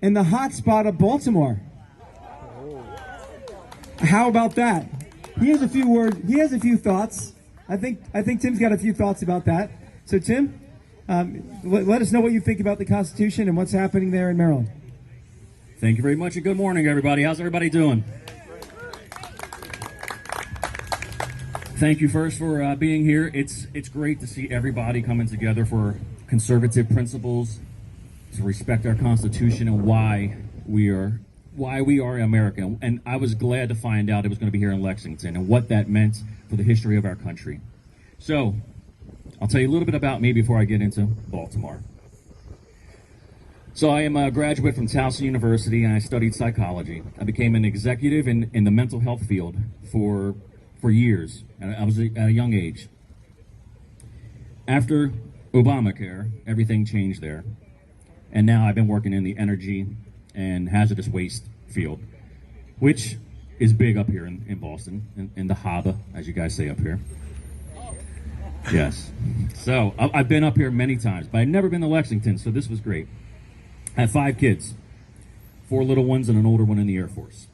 in the hot spot of Baltimore. How about that? He has a few thoughts. I think Tim's got a few thoughts about that. So Tim, let us know what you think about the Constitution and what's happening there in Maryland. Thank you very much, and good morning, everybody. How's everybody doing? Thank you first for being here. It's great to see everybody coming together for conservative principles, to respect our Constitution and why we are American. And I was glad to find out it was going to be here in Lexington and what that meant for the history of our country. So I'll tell you a little bit about me before I get into Baltimore. So I am a graduate from Towson University, and I studied psychology. I became an executive in the mental health field for years, and I was at a young age. After Obamacare, everything changed there. And now I've been working in the energy and hazardous waste field, which is big up here in Boston, in the harbor, as you guys say up here. Yes. So I've been up here many times, but I've never been to Lexington, so this was great. I have 5 kids, 4 little ones and an older one in the Air Force.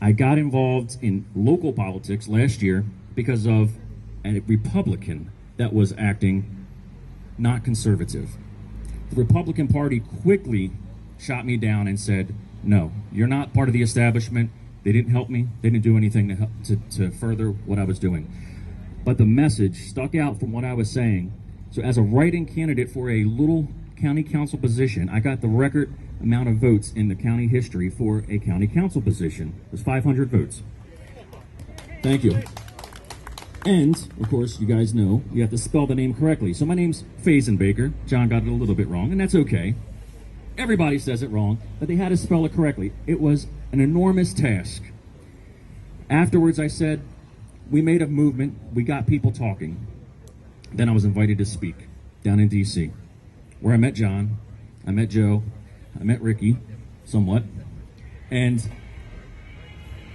I got involved in local politics last year because of a Republican that was acting not conservative. The Republican Party quickly shot me down and said, no, you're not part of the establishment. They didn't help me. They didn't do anything to further what I was doing. But the message stuck out from what I was saying. So as a write-in candidate for a little county council position, I got the record amount of votes in the county history for a county council position. It was 500 votes. Thank you. And, of course, you guys know you have to spell the name correctly. So my name's Fazenbaker. John got it a little bit wrong, and that's okay. Everybody says it wrong, but they had to spell it correctly. It was an enormous task. Afterwards, I said, we made a movement. We got people talking. Then I was invited to speak down in D.C., where I met John, I met Joe, I met Ricky, somewhat, and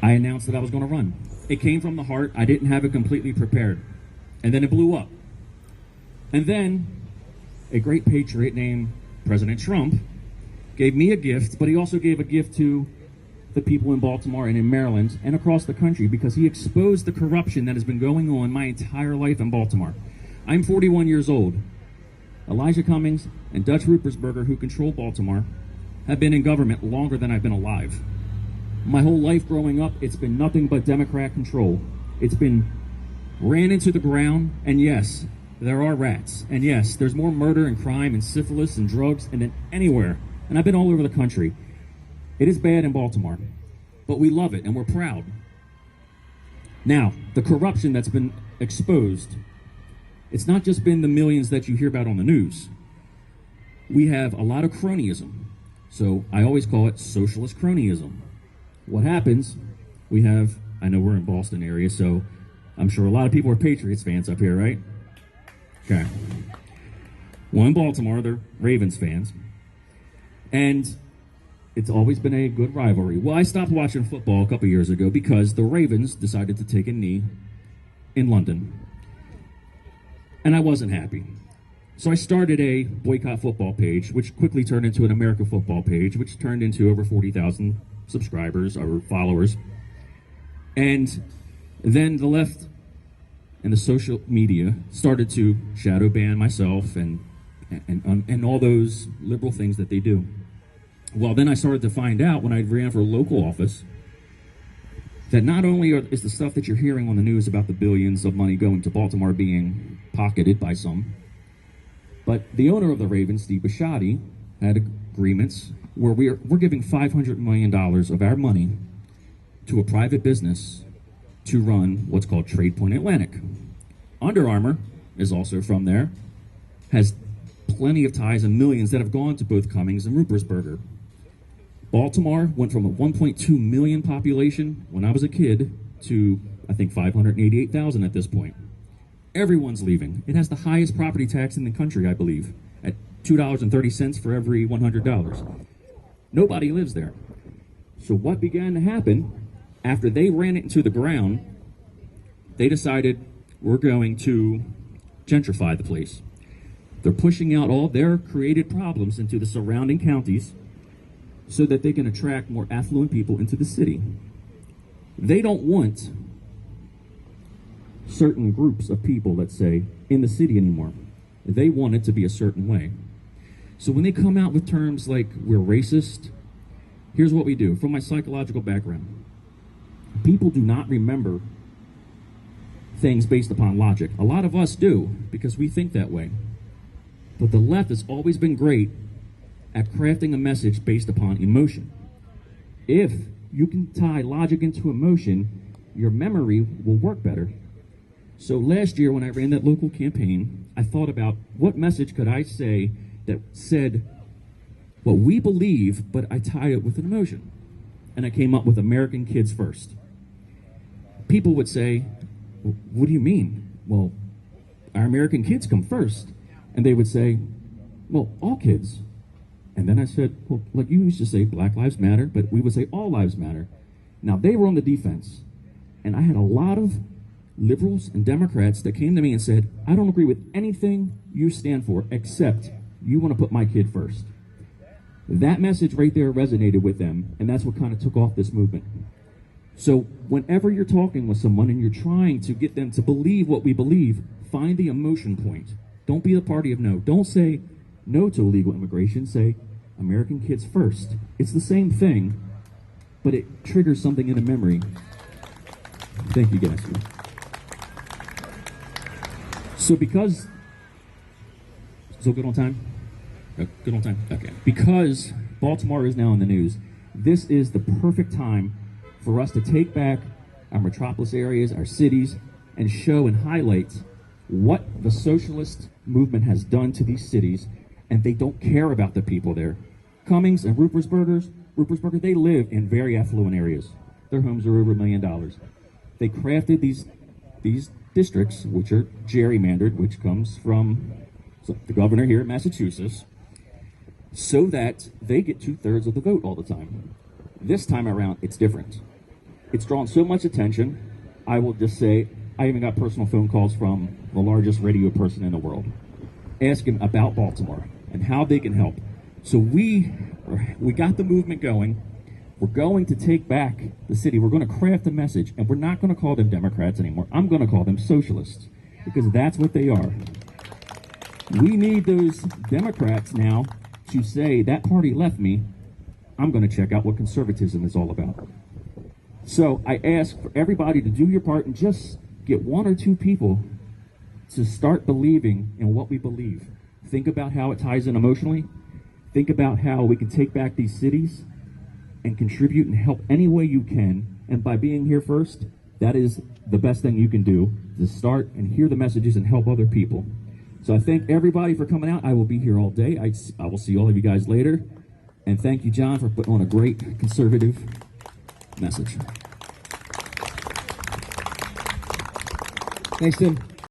I announced that I was going to run. It came from the heart. I didn't have it completely prepared. And then it blew up. And then a great patriot named President Trump gave me a gift, but he also gave a gift to the people in Baltimore and in Maryland and across the country, because he exposed the corruption that has been going on my entire life in Baltimore. I'm 41 years old. Elijah Cummings and Dutch Ruppersberger, who control Baltimore, have been in government longer than I've been alive. My whole life growing up, it's been nothing but Democrat control. It's been ran into the ground, and yes, there are rats. And yes, there's more murder and crime and syphilis and drugs than anywhere. And I've been all over the country. It is bad in Baltimore, but we love it and we're proud. Now, the corruption that's been exposed, it's not just been the millions that you hear about on the news. We have a lot of cronyism. So I always call it socialist cronyism. What happens, I know we're in Boston area, so I'm sure a lot of people are Patriots fans up here, right? Okay. Well, in Baltimore, they're Ravens fans. And it's always been a good rivalry. Well, I stopped watching football a couple years ago because the Ravens decided to take a knee in London. And I wasn't happy. So I started a boycott football page, which quickly turned into an American football page, which turned into over 40,000 subscribers or followers. And then the left and the social media started to shadow ban myself and all those liberal things that they do. Well, then I started to find out when I ran for local office that not only is the stuff that you're hearing on the news about the billions of money going to Baltimore being pocketed by some, but the owner of the Ravens, Steve Bisciotti, had agreements where we're giving $500 million of our money to a private business to run what's called Trade Point Atlantic. Under Armour is also from there, has plenty of ties and millions that have gone to both Cummings and Ruppersberger. Baltimore went from a 1.2 million population when I was a kid to, I think, 588,000 at this point. Everyone's leaving. It has the highest property tax in the country, I believe, at $2.30 for every $100. Nobody lives there. So what began to happen, after they ran it into the ground, they decided we're going to gentrify the place. They're pushing out all their created problems into the surrounding counties, so that they can attract more affluent people into the city. They don't want certain groups of people, let's say, in the city anymore. They want it to be a certain way. So when they come out with terms like we're racist, here's what we do. From my psychological background, people do not remember things based upon logic. A lot of us do, because we think that way. But the left has always been great at crafting a message based upon emotion. If you can tie logic into emotion, your memory will work better. So last year when I ran that local campaign, I thought about what message could I say that said what we believe, but I tie it with an emotion. And I came up with American Kids First. People would say, well, what do you mean? Well, our American kids come first. And they would say, well, all kids. And then I said, well, like you used to say, Black Lives Matter, but we would say all lives matter. Now, they were on the defense. And I had a lot of liberals and Democrats that came to me and said, I don't agree with anything you stand for, except you want to put my kid first. That message right there resonated with them, and that's what kind of took off this movement. So whenever you're talking with someone and you're trying to get them to believe what we believe, find the emotion point. Don't be the party of no. Don't say no to illegal immigration. Say American kids first. It's the same thing, but it triggers something in the memory. Thank you, guys. So because, so good on time? Good on time? Okay. Because Baltimore is now in the news, this is the perfect time for us to take back our metropolis areas, our cities, and show and highlight what the socialist movement has done to these cities, and they don't care about the people there. Cummings and Ruppersberger, they live in very affluent areas. Their homes are over $1 million. They crafted these districts, which are gerrymandered, which comes from the governor here in Massachusetts, so that they get 2/3 of the vote all the time. This time around, it's different. It's drawn so much attention, I will just say, I even got personal phone calls from the largest radio person in the world, asking about Baltimore and how they can help. So we got the movement going. We're going to take back the city. We're going to craft a message, and we're not going to call them Democrats anymore. I'm going to call them socialists, because that's what they are. We need those Democrats now to say, that party left me. I'm going to check out what conservatism is all about. So I ask for everybody to do your part and just get 1 or 2 people to start believing in what we believe. Think about how it ties in emotionally. Think about how we can take back these cities and contribute and help any way you can. And by being here first, that is the best thing you can do, to start and hear the messages and help other people. So I thank everybody for coming out. I will be here all day. I will see all of you guys later. And thank you, John, for putting on a great conservative message. Thanks, Tim.